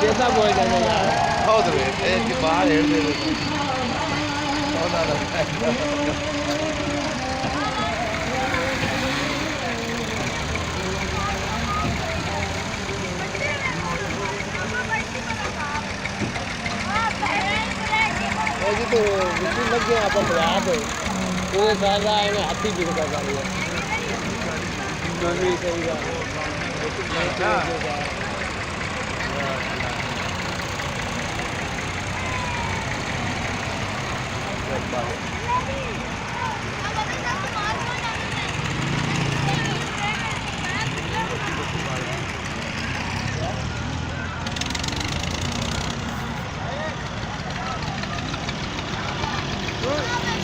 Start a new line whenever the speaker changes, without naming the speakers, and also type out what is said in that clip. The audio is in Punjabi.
ਕਿਹਦਾ ਬੋਲ ਜਾਂਦਾ ਯਾਰ
ਬਹੁਤ ਵੇ ਇਹ ਕਿ ਬਾਹਰ ਹੇੜਦੇ ਨੇ ਉਹਨਾਂ ਦਾ
ਇਹ ਜੀ ਤੋਂ ਬਿਲਕੁਲ ਲੱਗ ਗਿਆ ਆਪਾਂ ਬਰਾਤ ਉਹਦੇ ਸਾਲ ਦਾ ਇਹਨੇ ਹਾਥੀ ਵਿਕਦਾ ਕਰ ਲਿਆ ਨਵੀਂ ਸਹੀ ਗੱਲ